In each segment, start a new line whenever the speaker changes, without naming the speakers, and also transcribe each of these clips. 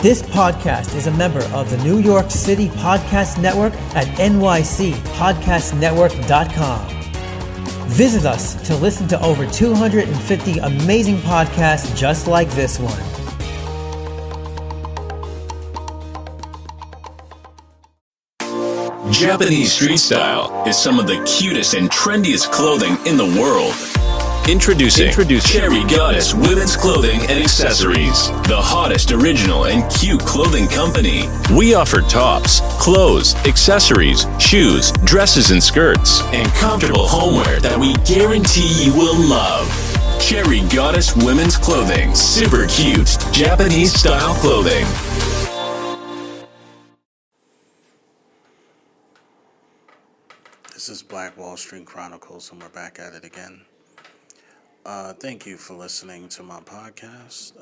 This podcast is a member of the New York City Podcast Network at nycpodcastnetwork.com. Visit us to listen to over 250 amazing podcasts just like this one.
Japanese street style is some of the cutest and trendiest clothing in the world. Introducing Cherry Goddess Women's Clothing and Accessories, the hottest original and cute clothing company. We offer tops, clothes, accessories, shoes, dresses and skirts, and comfortable homeware that we guarantee you will love. Cherry Goddess Women's Clothing, super cute Japanese style clothing.
This is Black Wall Street Chronicles, and we're back at it again. Thank you for listening to my podcast.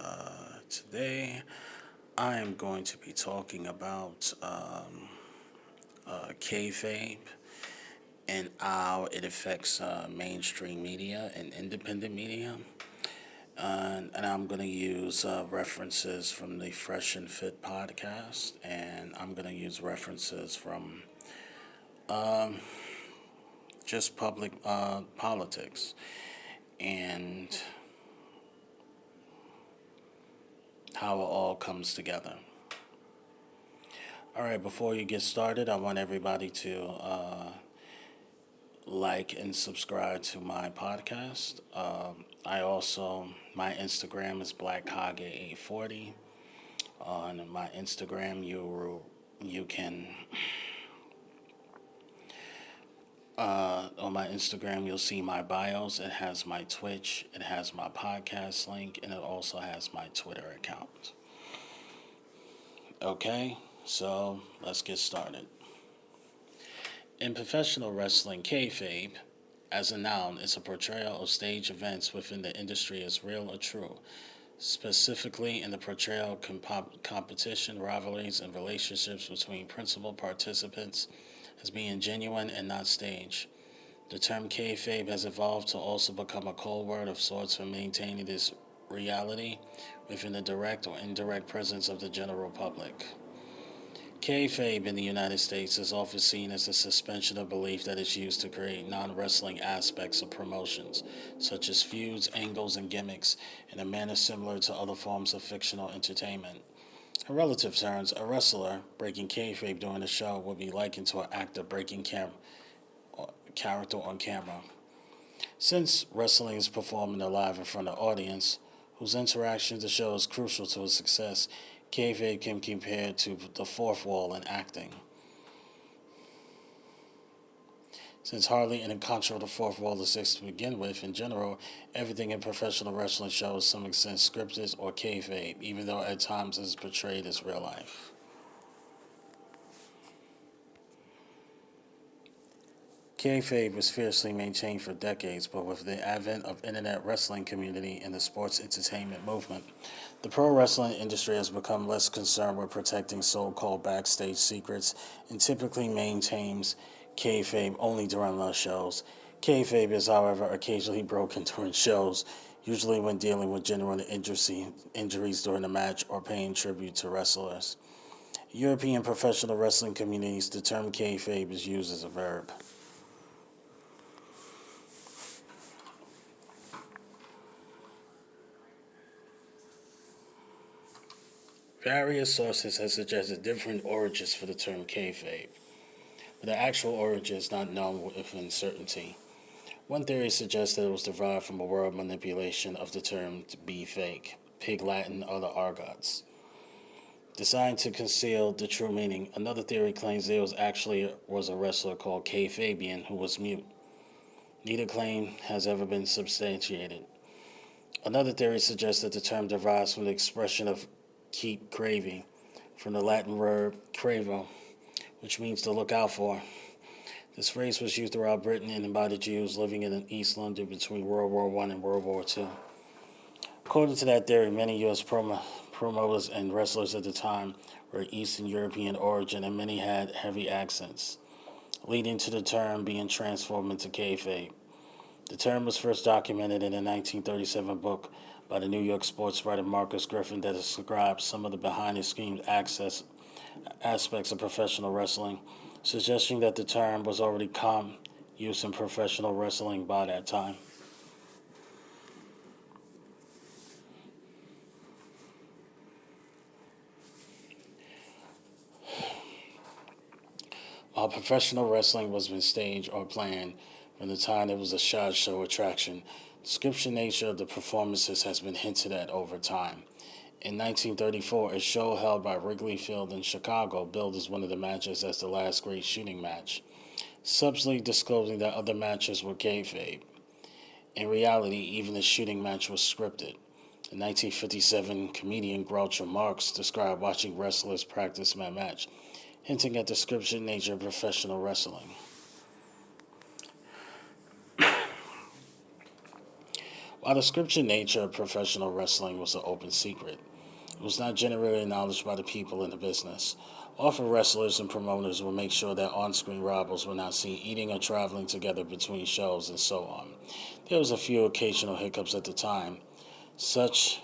Today, I am going to be talking about Kayfabe and how it affects mainstream media and independent media. And I'm going to use references from the Fresh and Fit podcast, and I'm going to use references from just public politics and how it all comes together. All right, before you get started, I want everybody to like and subscribe to my podcast. My Instagram is BlackHage840. On my Instagram, you can... on my Instagram, you'll see my bios. It has my Twitch, it has my podcast link, and it also has my Twitter account. Okay, so let's get started. In professional wrestling, kayfabe, as a noun, is a portrayal of stage events within the industry as real or true, specifically in the portrayal of competition, rivalries, and relationships between principal participants as being genuine and not staged. The term kayfabe has evolved to also become a code word of sorts for maintaining this reality within the direct or indirect presence of the general public. Kayfabe in the United States is often seen as a suspension of belief that is used to create non-wrestling aspects of promotions, such as feuds, angles, and gimmicks, in a manner similar to other forms of fictional entertainment. In relative terms, a wrestler breaking kayfabe during a show would be likened to an actor breaking character on camera. Since wrestling is performed live in front of an audience, whose interaction with the show is crucial to its success, kayfabe can be compared to the fourth wall in acting. Since hardly any concept of the fourth wall exists to begin with, in general, everything in professional wrestling shows to some extent scripted or kayfabe, even though at times it is portrayed as real life. Kayfabe was fiercely maintained for decades, but with the advent of internet wrestling community and the sports entertainment movement, the pro wrestling industry has become less concerned with protecting so-called backstage secrets and typically maintains kayfabe only during those shows. Kayfabe is, however, occasionally broken during shows, usually when dealing with genuine injuries during the match or paying tribute to wrestlers. European professional wrestling communities, the term kayfabe is used as a verb. Various sources have suggested different origins for the term kayfabe, but the actual origin is not known with certainty. One theory suggests that it was derived from a word manipulation of the term to be fake, Pig Latin or the Argots, designed to conceal the true meaning. Another theory claims there was a wrestler called Kayfabian who was mute. Neither claim has ever been substantiated. Another theory suggests that the term derives from the expression of keep craving, from the Latin verb cravo, which means to look out for. This phrase was used throughout Britain and embodied Jews living in East London between World War I and World War II. According to that theory, many U.S. promoters and wrestlers at the time were Eastern European origin, and many had heavy accents, leading to the term being transformed into kayfabe. The term was first documented in a 1937 book by the New York sports writer Marcus Griffin that describes some of the behind-the-scenes aspects of professional wrestling, suggesting that the term was already common use in professional wrestling by that time. While professional wrestling was been staged or planned from the time it was a sideshow attraction, the scripted nature of the performances has been hinted at over time. In 1934, a show held by Wrigley Field in Chicago billed as one of the matches as the last great shooting match, subtly disclosing that other matches were kayfabe. In reality, even the shooting match was scripted. In 1957, comedian Groucho Marx described watching wrestlers practice that match, hinting at the scripted nature of professional wrestling. While the scripted nature of professional wrestling was an open secret, it was not generally acknowledged by the people in the business. Often wrestlers and promoters would make sure that on-screen rivals were not seen eating or traveling together between shows and so on. There was a few occasional hiccups at the time, such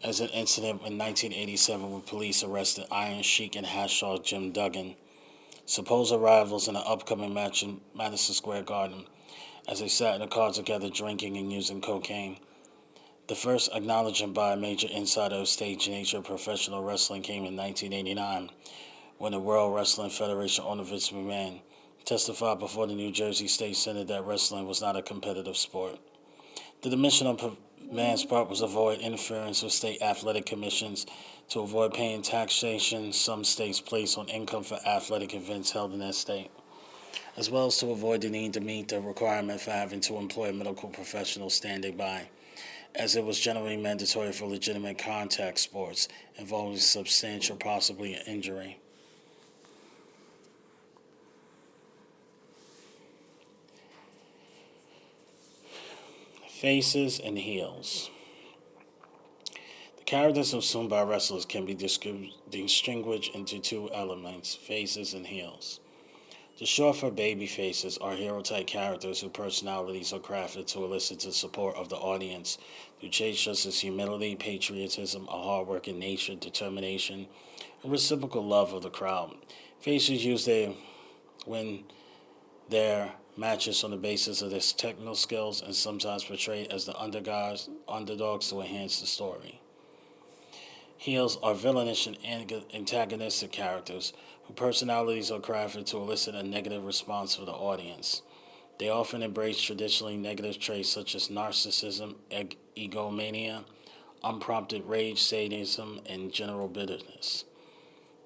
as an incident in 1987 when police arrested Iron Sheik and Hacksaw Jim Duggan, supposed rivals in an upcoming match in Madison Square Garden, as they sat in a car together drinking and using cocaine. The first acknowledgement by a major insider of stage nature of professional wrestling came in 1989, when the World Wrestling Federation owner Vince McMahon testified before the New Jersey State Senate that wrestling was not a competitive sport. The mission on McMahon's part was to avoid interference with state athletic commissions, to avoid paying taxation some states place on income for athletic events held in that state, as well as to avoid the need to meet the requirement for having to employ medical professionals standing by, as it was generally mandatory for legitimate contact sports involving substantial, possibly an injury. Faces and heels. The characters assumed by wrestlers can be distinguished into two elements, faces and heels. The short for baby faces are hero-type characters whose personalities are crafted to elicit the support of the audience through traits such as humility, patriotism, a hard-working nature, determination, and reciprocal love of the crowd. Faces win their matches on the basis of their technical skills and sometimes portrayed as the underdogs to enhance the story. Heels are villainous and antagonistic characters whose personalities are crafted to elicit a negative response from the audience. They often embrace traditionally negative traits such as narcissism, egomania, unprompted rage, sadism, and general bitterness.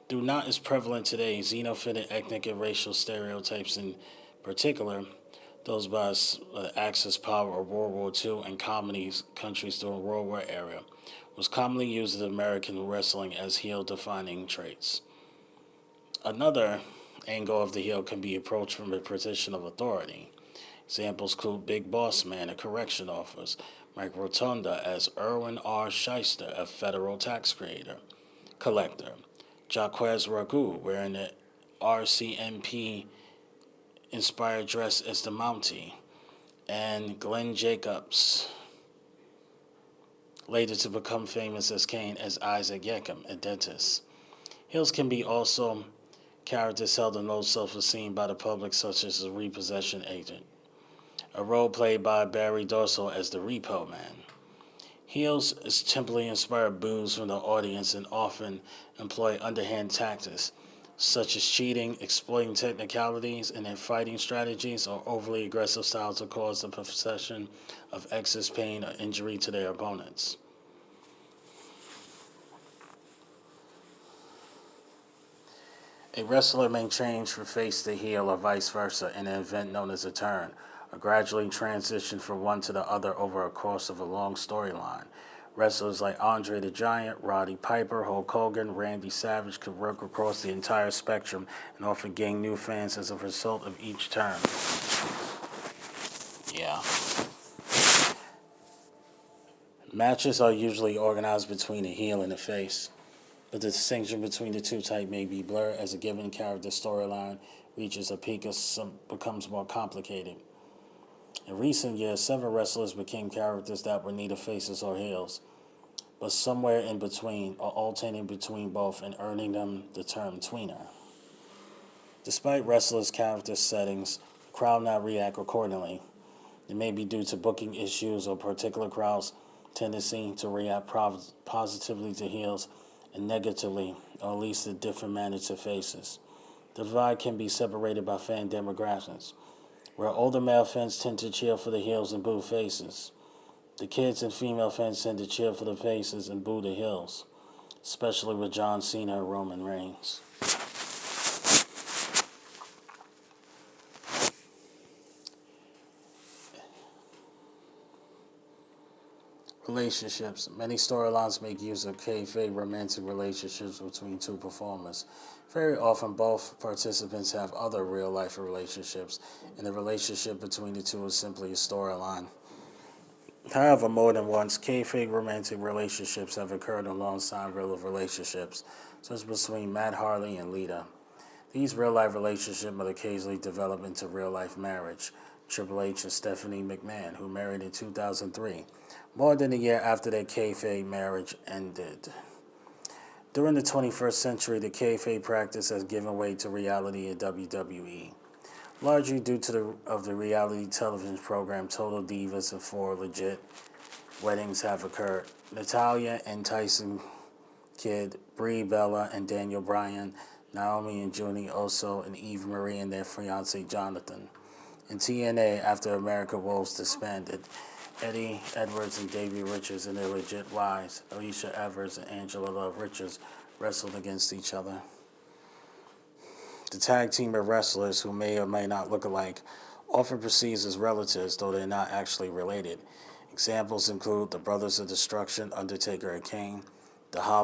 Though not as prevalent today, xenophobic ethnic and racial stereotypes in particular, those by Axis power of World War II and communist countries during World War era, was commonly used in American wrestling as heel-defining traits. Another angle of the heel can be approached from a position of authority. Examples include Big Boss Man, a correction officer, Mike Rotunda as Erwin R. Shyster, a federal tax collector, Jaquez Ragu, wearing the RCMP inspired dress as the Mountie, and Glenn Jacobs, later to become famous as Kane, as Isaac Yeckham, a dentist. Heels can be also characters held in low self-esteem by the public, such as a repossession agent, a role played by Barry Dorso as the Repo Man. Heels is typically inspired boos from the audience and often employ underhand tactics, such as cheating, exploiting technicalities in their fighting strategies, or overly aggressive styles to cause the perception of excess pain or injury to their opponents. A wrestler may change from face to heel or vice versa in an event known as a turn, or gradually transition from one to the other over a course of a long storyline. Wrestlers like Andre the Giant, Roddy Piper, Hulk Hogan, Randy Savage could work across the entire spectrum and often gain new fans as a result of each turn. Yeah. Matches are usually organized between the heel and the face, but the distinction between the two types may be blurred as a given character storyline reaches a peak or becomes more complicated. In recent years, several wrestlers became characters that were neither faces or heels, but somewhere in between, or alternating between both, and earning them the term tweener. Despite wrestlers' character settings, the crowd not react accordingly. It may be due to booking issues or particular crowd's tendency to react positively to heels and negatively, or at least in different manner, to faces. The divide can be separated by fan demographics, where older male fans tend to cheer for the heels and boo faces. The kids and female fans tend to cheer for the faces and boo the heels, especially with John Cena and Roman Reigns. Relationships. Many storylines make use of kayfabe romantic relationships between two performers. Very often, both participants have other real-life relationships, and the relationship between the two is simply a storyline. However, more than once, kayfabe romantic relationships have occurred alongside real relationships, such as between Matt Hardy and Lita. These real-life relationships will occasionally develop into real-life marriage. Triple H and Stephanie McMahon, who married in 2003, more than a year after their kayfabe marriage ended. During the 21st century, the kayfabe practice has given way to reality in WWE, largely due to the reality television program Total Divas, and 4 legit weddings have occurred. Natalya and Tyson Kidd, Brie Bella and Daniel Bryan, Naomi and Junie Oso, and Eve Marie and their fiancé Jonathan. In TNA, after America Wolves disbanded, Eddie Edwards and Davey Richards and their legit wives, Alicia Evers and Angela Love Richards, wrestled against each other. The tag team of wrestlers, who may or may not look alike, often perceived as relatives, though they're not actually related. Examples include the Brothers of Destruction, Undertaker and Kane, the